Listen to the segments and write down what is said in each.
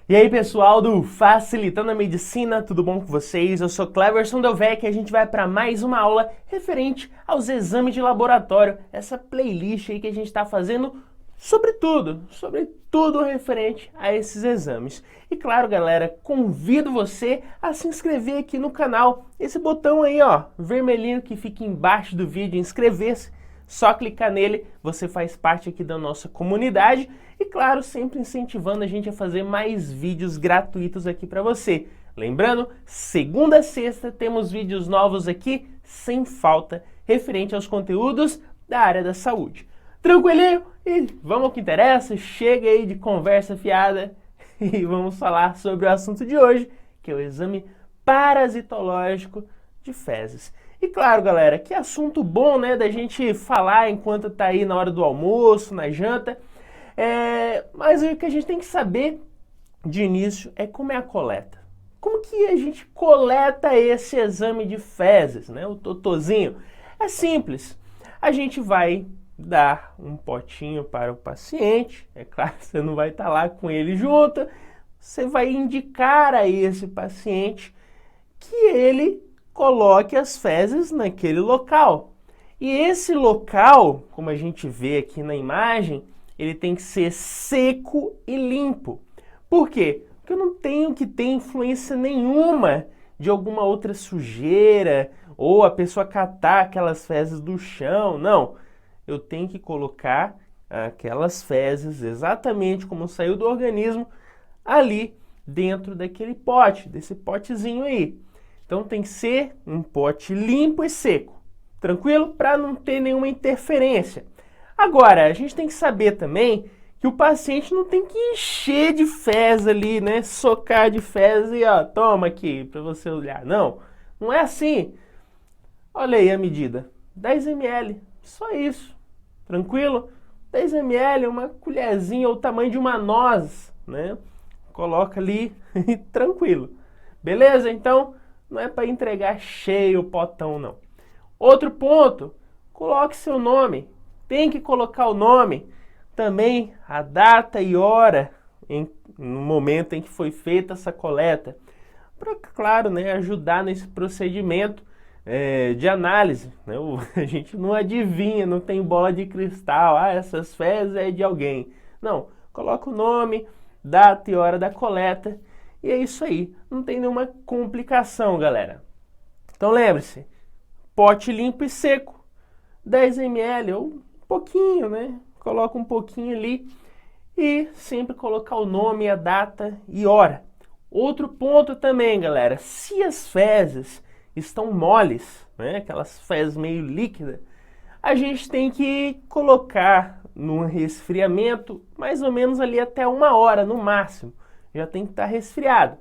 E aí pessoal do Facilitando a Medicina, tudo bom com vocês? Eu sou Cleverson Delvecq e a gente vai para mais uma aula referente aos exames de laboratório, essa playlist aí que a gente está fazendo sobre tudo referente a esses exames. E claro galera, convido você a se inscrever aqui no canal, esse botão aí ó, vermelhinho que fica embaixo do vídeo, inscrever-se. Só clicar nele, você faz parte aqui da nossa comunidade e, claro, sempre incentivando a gente a fazer mais vídeos gratuitos aqui para você. Lembrando, segunda a sexta temos vídeos novos aqui, sem falta, referente aos conteúdos da área da saúde. Tranquilinho? E vamos ao que interessa, chega aí de conversa fiada e vamos falar sobre o assunto de hoje, que é o exame parasitológico de fezes. E claro, galera, que assunto bom, né, da gente falar enquanto tá aí na hora do almoço, na janta. Mas o que a gente tem que saber de início é como é a coleta. Como que a gente coleta esse exame de fezes, né, o totozinho? É simples. A gente vai dar um potinho para o paciente. É claro, você não vai estar lá com ele junto. Você vai indicar a esse paciente que ele coloque as fezes naquele local. E esse local, como a gente vê aqui na imagem, ele tem que ser seco e limpo. Por quê? Porque eu não tenho que ter influência nenhuma de alguma outra sujeira ou a pessoa catar aquelas fezes do chão. Não, eu tenho que colocar aquelas fezes exatamente como saiu do organismo ali dentro daquele pote, desse potezinho aí. Então tem que ser um pote limpo e seco, tranquilo? Para não ter nenhuma interferência. Agora, a gente tem que saber também que o paciente não tem que encher de fezes ali, né? Socar de fezes e ó, toma aqui para você olhar. Não, não é assim. Olha aí a medida, 10 ml, só isso, tranquilo? 10 ml, uma colherzinha ou o tamanho de uma noz, né? Coloca ali e tranquilo. Beleza? Então, não é para entregar cheio o potão, não. Outro ponto, coloque seu nome. Tem que colocar o nome. Também a data e hora no momento em que foi feita essa coleta. Para, claro, né, ajudar nesse procedimento de análise. Né? A gente não adivinha, não tem bola de cristal. Ah, essas fezes é de alguém. Não, coloca o nome, data e hora da coleta. E é isso aí, não tem nenhuma complicação, galera. Então lembre-se, pote limpo e seco, 10 ml ou um pouquinho, né? Coloca um pouquinho ali e sempre colocar o nome, a data e hora. Outro ponto também, galera, se as fezes estão moles, né? Aquelas fezes meio líquidas, a gente tem que colocar no resfriamento mais ou menos ali até 1 hora no máximo. Já tem que estar resfriado.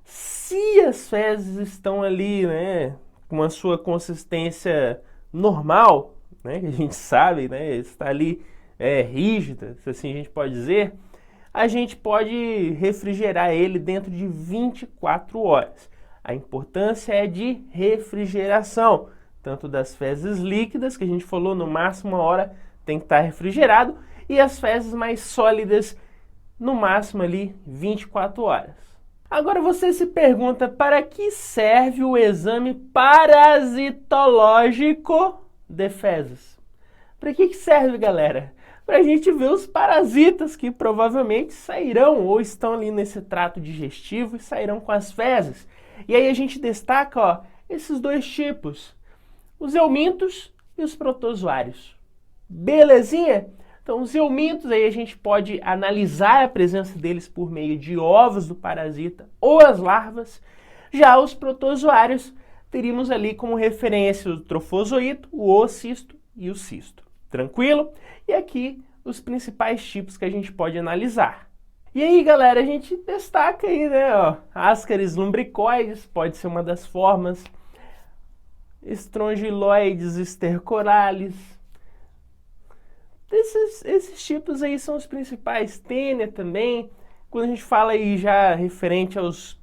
Se as fezes estão ali, né, com a sua consistência normal, né, que a gente sabe, né, está ali rígida, se assim a gente pode dizer, a gente pode refrigerar ele dentro de 24 horas. A importância é de refrigeração, tanto das fezes líquidas, que a gente falou, no máximo 1 hora tem que estar refrigerado, e as fezes mais sólidas, no máximo ali 24 horas. Agora você se pergunta, para que serve o exame parasitológico de fezes? Para que serve, galera? Para a gente ver os parasitas que provavelmente sairão ou estão ali nesse trato digestivo e sairão com as fezes. E aí a gente destaca, ó, esses dois tipos, os eumintos e os protozoários. Belezinha? Então, os eumintos, aí a gente pode analisar a presença deles por meio de ovos do parasita ou as larvas. Já os protozoários, teríamos ali como referência o trofozoito, o oocisto e o cisto. Tranquilo? E aqui os principais tipos que a gente pode analisar. E aí, galera, a gente destaca aí, né, ó, Ascaris lumbricoides, pode ser uma das formas, Strongyloides stercoralis. Esses tipos aí são os principais. Tênia também. Quando a gente fala aí já referente aos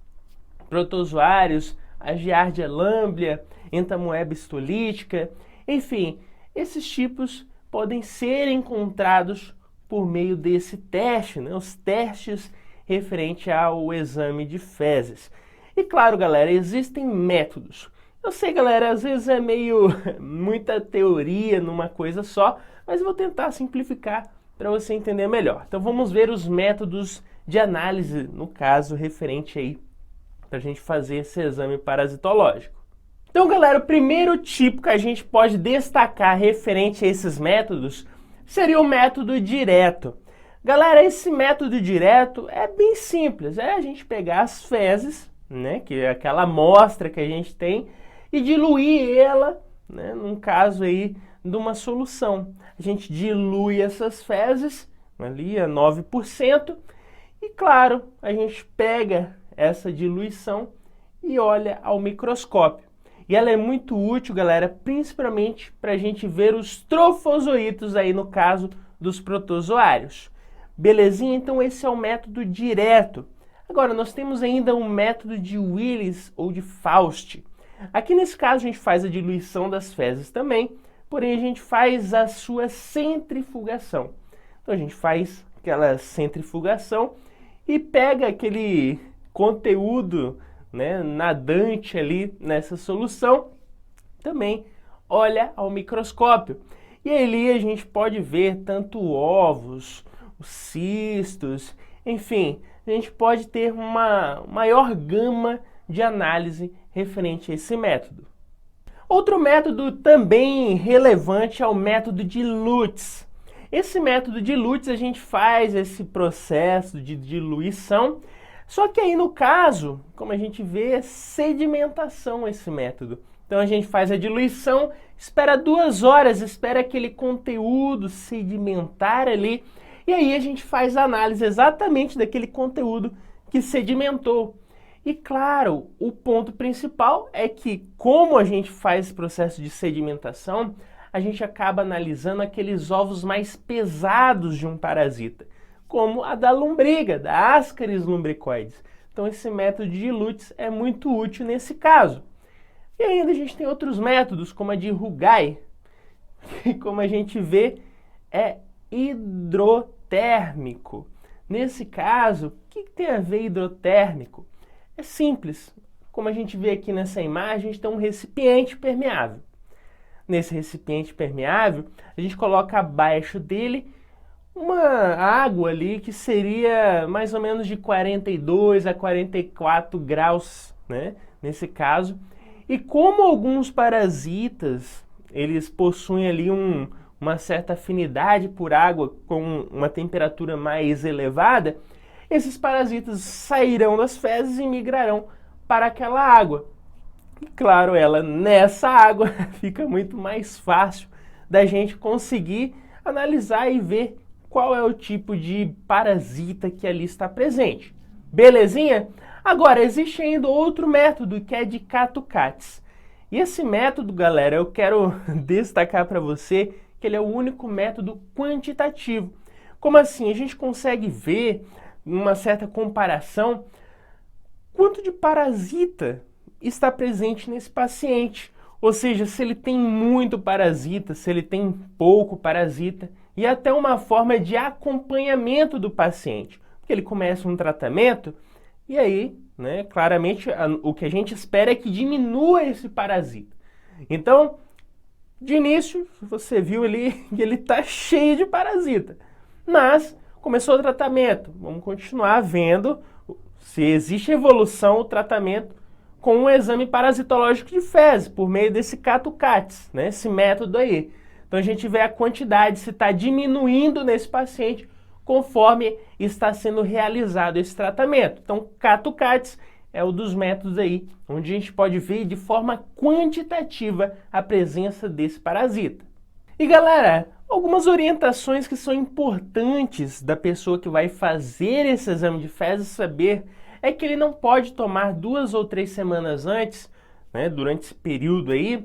protozoários, a Giardia lamblia, Entamoeba histolítica, enfim, esses tipos podem ser encontrados por meio desse teste, né? Os testes referente ao exame de fezes. E claro, galera, existem métodos. Eu sei, galera, às vezes é meio muita teoria numa coisa só, mas eu vou tentar simplificar para você entender melhor. Então vamos ver os métodos de análise, no caso, referente aí para a gente fazer esse exame parasitológico. Então, galera, o primeiro tipo que a gente pode destacar referente a esses métodos seria o método direto. Galera, esse método direto é bem simples, é a gente pegar as fezes, né, que é aquela amostra que a gente tem, e diluir ela, né, num caso aí de uma solução. A gente dilui essas fezes ali a 9% e, claro, a gente pega essa diluição e olha ao microscópio. E ela é muito útil, galera, principalmente para a gente ver os trofozoítos aí no caso dos protozoários. Belezinha? Então esse é o método direto. Agora, nós temos ainda um método de Willis ou de Faust. Aqui nesse caso a gente faz a diluição das fezes também, porém a gente faz a sua centrifugação. Então a gente faz aquela centrifugação e pega aquele conteúdo, né, nadante ali nessa solução, também olha ao microscópio. E ali a gente pode ver tanto ovos, os cistos, enfim, a gente pode ter uma maior gama de análise referente a esse método. Outro método também relevante é o método de Lutz. Esse método de Lutz a gente faz esse processo de diluição, só que aí no caso, como a gente vê, é sedimentação esse método. Então a gente faz a diluição, espera 2 horas, espera aquele conteúdo sedimentar ali, e aí a gente faz a análise exatamente daquele conteúdo que sedimentou. E claro, o ponto principal é que, como a gente faz esse processo de sedimentação, a gente acaba analisando aqueles ovos mais pesados de um parasita, como a da lombriga, da Ascaris lumbricoides. Então esse método de Lutz é muito útil nesse caso. E ainda a gente tem outros métodos, como a de Rugai, que, como a gente vê, é hidrotérmico. Nesse caso, o que tem a ver hidrotérmico? É simples. Como a gente vê aqui nessa imagem, a gente tem um recipiente permeável. Nesse recipiente permeável, a gente coloca abaixo dele uma água ali que seria mais ou menos de 42 a 44 graus, né? Nesse caso. E como alguns parasitas, eles possuem ali uma certa afinidade por água com uma temperatura mais elevada, esses parasitas sairão das fezes e migrarão para aquela água. E claro, nessa água fica muito mais fácil da gente conseguir analisar e ver qual é o tipo de parasita que ali está presente. Belezinha? Agora, existe ainda outro método que é de Catucates. E esse método, galera, eu quero destacar para você que ele é o único método quantitativo. Como assim? A gente consegue ver, numa certa comparação, quanto de parasita está presente nesse paciente. Ou seja, se ele tem muito parasita, se ele tem pouco parasita, e até uma forma de acompanhamento do paciente. Porque ele começa um tratamento e aí, né, claramente, o que a gente espera é que diminua esse parasita. Então, de início, você viu ali que ele está cheio de parasita. Mas, começou o tratamento. Vamos continuar vendo se existe evolução o tratamento com um exame parasitológico de fezes, por meio desse Catucates, né, esse método aí. Então a gente vê a quantidade, se está diminuindo nesse paciente conforme está sendo realizado esse tratamento. Então, Catucates é um dos métodos aí onde a gente pode ver de forma quantitativa a presença desse parasita. E galera, algumas orientações que são importantes da pessoa que vai fazer esse exame de fezes saber é que ele não pode tomar 2 ou 3 semanas antes, né, durante esse período aí,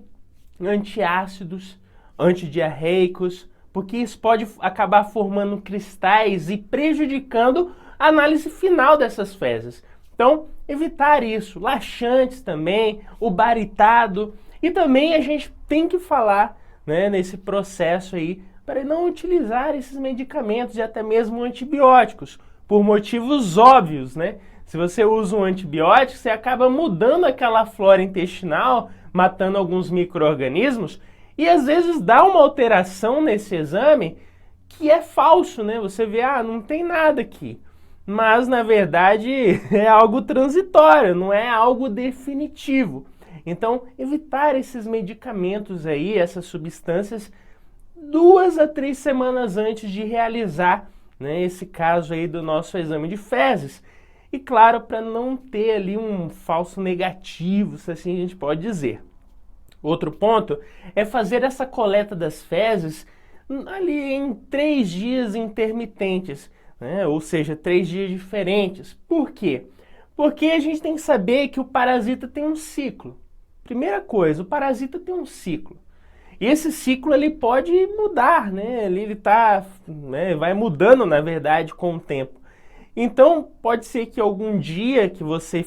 antiácidos, antidiarreicos, porque isso pode acabar formando cristais e prejudicando a análise final dessas fezes. Então, evitar isso. Laxantes também, o baritado, e também a gente tem que falar, né, nesse processo aí, para não utilizar esses medicamentos e até mesmo antibióticos, por motivos óbvios, né? Se você usa um antibiótico, você acaba mudando aquela flora intestinal, matando alguns micro-organismos, e às vezes dá uma alteração nesse exame que é falso, né? Você vê, não tem nada aqui. Mas, na verdade, é algo transitório, não é algo definitivo. Então, evitar esses medicamentos aí, essas substâncias, 2 a 3 semanas antes de realizar, né, esse caso aí do nosso exame de fezes. E claro, para não ter ali um falso negativo, se assim a gente pode dizer. Outro ponto é fazer essa coleta das fezes ali em 3 dias intermitentes, né? Ou seja, 3 dias diferentes. Por quê? Porque a gente tem que saber que o parasita tem um ciclo. Primeira coisa, o parasita tem um ciclo. E esse ciclo ele pode mudar, né? Ele tá, né, vai mudando, na verdade, com o tempo. Então, pode ser que algum dia que você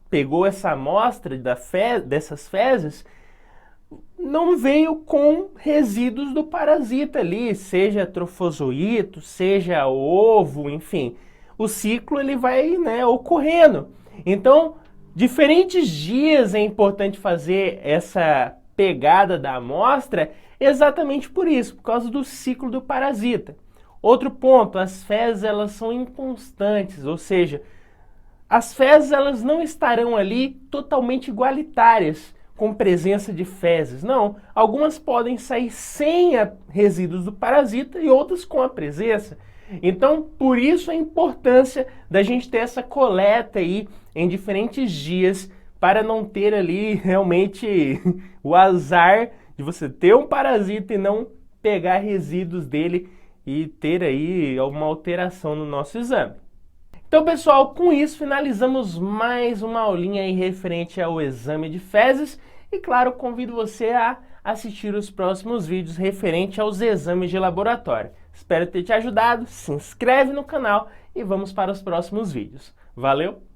pegou essa amostra dessas fezes, não veio com resíduos do parasita ali, seja trofozoito, seja ovo, enfim. O ciclo ele vai, né, ocorrendo. Então, diferentes dias é importante fazer essa pegada da amostra exatamente por isso, por causa do ciclo do parasita. Outro ponto, as fezes elas são inconstantes, ou seja, as fezes elas não estarão ali totalmente igualitárias com presença de fezes. Não, algumas podem sair sem resíduos do parasita e outras com a presença. Então, por isso a importância da gente ter essa coleta aí em diferentes dias para não ter ali realmente o azar de você ter um parasita e não pegar resíduos dele e ter aí alguma alteração no nosso exame. Então, pessoal, com isso finalizamos mais uma aulinha aí referente ao exame de fezes e, claro, convido você a assistir os próximos vídeos referente aos exames de laboratório. Espero ter te ajudado, se inscreve no canal e vamos para os próximos vídeos. Valeu!